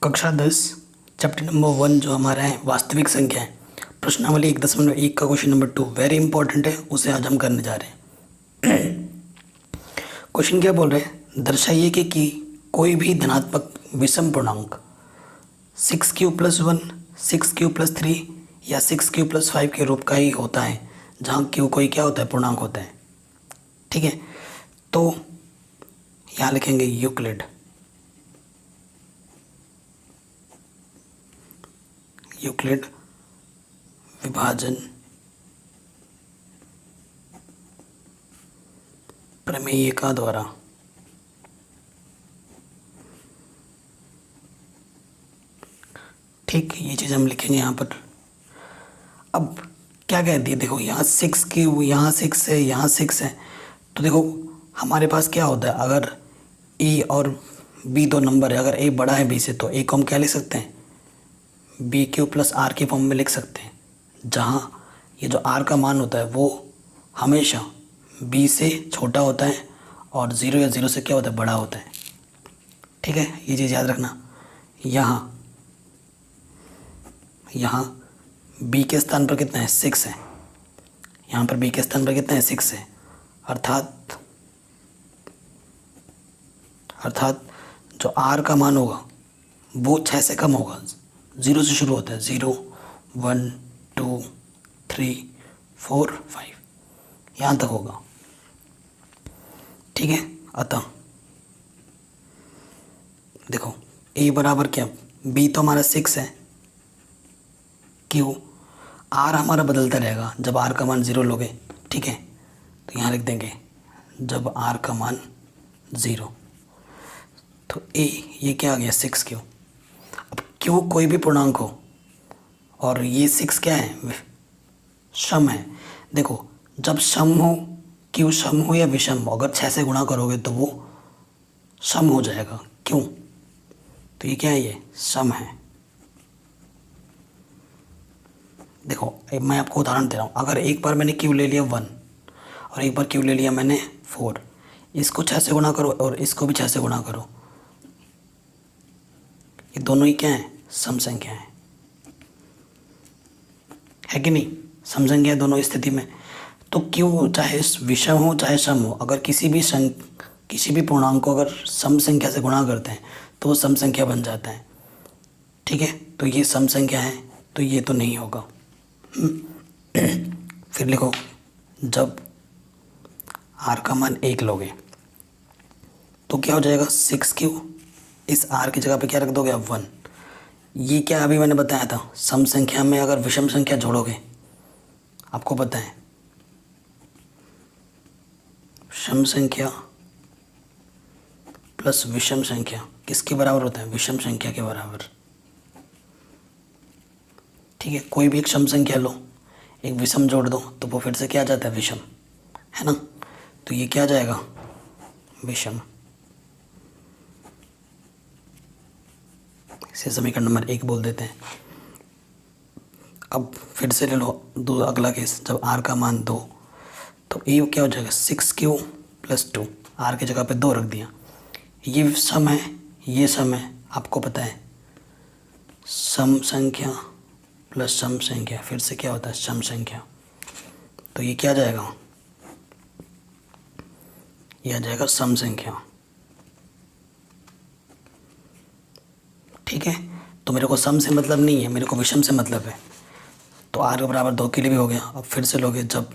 कक्षा 10 chapter number 1 जो हमारा है वास्तविक संख्या है। प्रश्नावली 1.1 का क्वेश्चन नंबर 2 वेरी इंपॉर्टेंट है, उसे आज हम करने जा रहे हैं। क्वेश्चन क्या बोल रहे हैं, दर्शाइए कि कोई भी धनात्मक विषम पूर्णांक 6q+1, 6q+3 या 6q+5 के रूप का ही होता है, जहाँ q कोई क्या होता है, पूर्णांक होता है। ठीक है, तो यहाँ लिखेंगे यूक्लिड। यूक्लिड विभाजन प्रमेय का द्वारा ठीक, ये चीज़ हम लिखेंगे यहाँ पर। अब क्या कहती है, देखो यहाँ 6 की, यहाँ 6 है, यहाँ 6 है, तो देखो हमारे पास क्या होता है, अगर ए और बी दो नंबर है, अगर ए बड़ा है बी से तो ए को हम क्या लिख सकते हैं, BQ+R के फॉर्म में लिख सकते हैं, जहाँ ये जो R का मान होता है वो हमेशा B से छोटा होता है और 0 या 0 से क्या होता है, बड़ा होता है। ठीक है, ये चीज़ याद रखना। यहाँ B के स्थान पर कितना है, 6 है, यहाँ पर B के स्थान पर कितना है, 6 है, अर्थात जो R का मान होगा वो 6 से कम होगा, 0 से शुरू होता है, 0 1 2 3 4 5 यहाँ तक होगा। ठीक है, अतः देखो ए बराबर क्या, बी तो हमारा 6 है, क्यों, आर हमारा बदलता रहेगा जब आर का मान 0 लोगे। ठीक है, तो यहाँ लिख देंगे जब आर का मान 0, तो ए ये क्या आ गया, 6q। अब क्यों कोई भी पूर्णांक हो और ये 6 क्या है, सम है। देखो जब सम हो, क्यों सम हो या विषम हो, अगर 6 से गुणा करोगे तो वो सम हो जाएगा। क्यों, तो ये क्या है, ये सम है। देखो मैं आपको उदाहरण दे रहा हूँ, अगर एक बार मैंने क्यू ले लिया 1 और एक बार क्यू ले लिया मैंने 4, इसको 6 से गुणा करो और इसको भी 6 से गुणा करो, ये दोनों ही क्या है, सम संख्या है कि नहीं, सम संख्या दोनों स्थिति में। तो क्यों चाहे विषम हो चाहे सम हो, अगर किसी भी पूर्णांक को अगर सम संख्या से गुणा करते हैं तो वो सम संख्या बन जाता है। ठीक है, तो ये सम संख्या है, तो ये तो नहीं होगा। फिर लिखो, जब r का मान 1 लोगे तो क्या हो जाएगा, 6q, इस r की जगह पे क्या रख दोगे आप, 1। ये क्या अभी मैंने बताया था, सम संख्या में अगर विषम संख्या जोड़ोगे, आपको पता है सम संख्या प्लस विषम संख्या किसके बराबर होता है, विषम संख्या के बराबर। ठीक है, कोई भी एक सम संख्या लो, एक विषम जोड़ दो तो वो फिर से क्या आ जाता है, विषम, है ना। तो ये क्या आ जाएगा, विषम। इसे समीकरण नंबर 1 बोल देते हैं। अब फिर से ले लो दो, अगला केस, जब r का मान 2, तो ये क्या हो जाएगा, 6q+2, r की जगह पे 2 रख दिया। ये सम है, ये सम है, आपको पता है सम संख्या प्लस सम संख्या फिर से क्या होता है, सम संख्या। तो ये क्या आ जाएगा, ये आ जाएगा सम संख्या। ठीक है, तो मेरे को सम से मतलब नहीं है, मेरे को विषम से मतलब है। तो r के बराबर 2 के लिए भी हो गया। अब फिर से लोगे, जब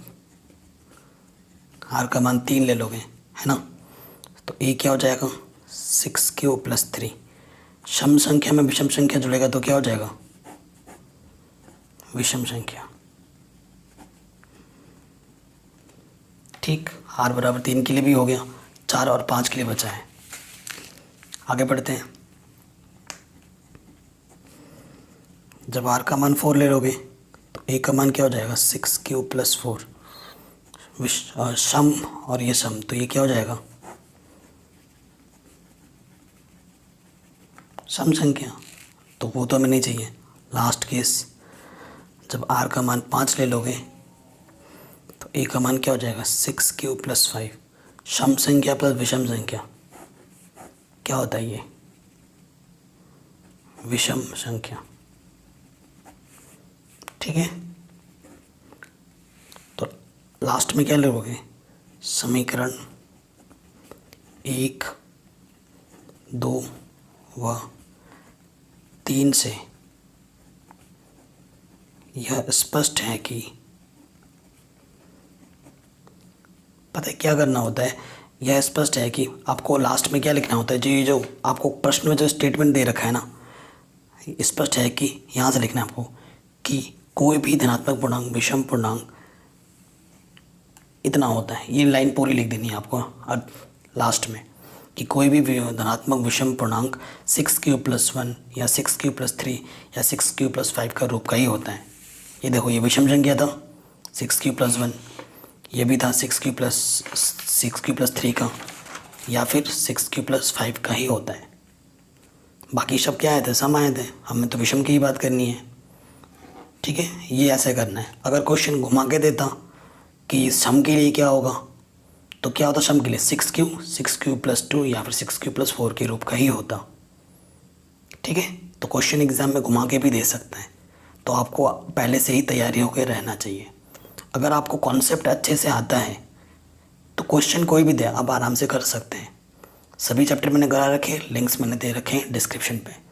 r का मान 3 ले लोगे, है ना, तो a क्या हो जाएगा, 6q+3। सम संख्या में विषम संख्या जुड़ेगा तो क्या हो जाएगा, विषम संख्या। ठीक, r बराबर 3 के लिए भी हो गया, 4 और 5 के लिए बचा है। आगे बढ़ते हैं, जब r का मान 4 ले लोगे तो a का मान क्या हो जाएगा, 6q+4, सम और ये सम, तो ये क्या हो जाएगा, सम संख्या। तो वो तो हमें नहीं चाहिए। लास्ट केस, जब r का मान 5 ले लोगे तो a का मान क्या हो जाएगा, 6q+5, सम संख्या प्लस विषम संख्या क्या होता है, ये विषम संख्या। ठीक है, तो लास्ट में क्या लिखोगे, समीकरण 1, 2 व 3 से यह स्पष्ट है कि, पता है क्या करना होता है, यह स्पष्ट है कि आपको लास्ट में क्या लिखना होता है, जो आपको प्रश्न में जो स्टेटमेंट दे रखा है ना, स्पष्ट है कि यहाँ से लिखना है आपको कि कोई भी धनात्मक पूर्णांक विषम पूर्णांक इतना होता है। ये लाइन पूरी लिख देनी है आपको और लास्ट में कि कोई भी धनात्मक विषम पूर्णांक 6q+1 या 6q+3 या 6q+5 का रूप का ही होता है। ये देखो, ये विषम संख्या था 6q+1, ये भी था 6q+3 का, या फिर 6q+5 का ही होता है। बाकी सब क्या आए थे, सम आए थे, हमें तो विषम की ही बात करनी है। ठीक है, ये ऐसे करना है। अगर क्वेश्चन घुमा के देता कि सम के लिए क्या होगा, तो क्या होता सम के लिए 6q+2 या फिर 6q+4 के रूप का ही होता। ठीक है, तो क्वेश्चन एग्जाम में घुमा के भी दे सकता है, तो आपको पहले से ही तैयारी होकर रहना चाहिए। अगर आपको कॉन्सेप्ट अच्छे से आता है तो क्वेश्चन कोई भी दे आप आराम से कर सकते हैं। सभी चैप्टर मैंने करा रखे, लिंक्स मैंने दे रखे हैं डिस्क्रिप्शन पे।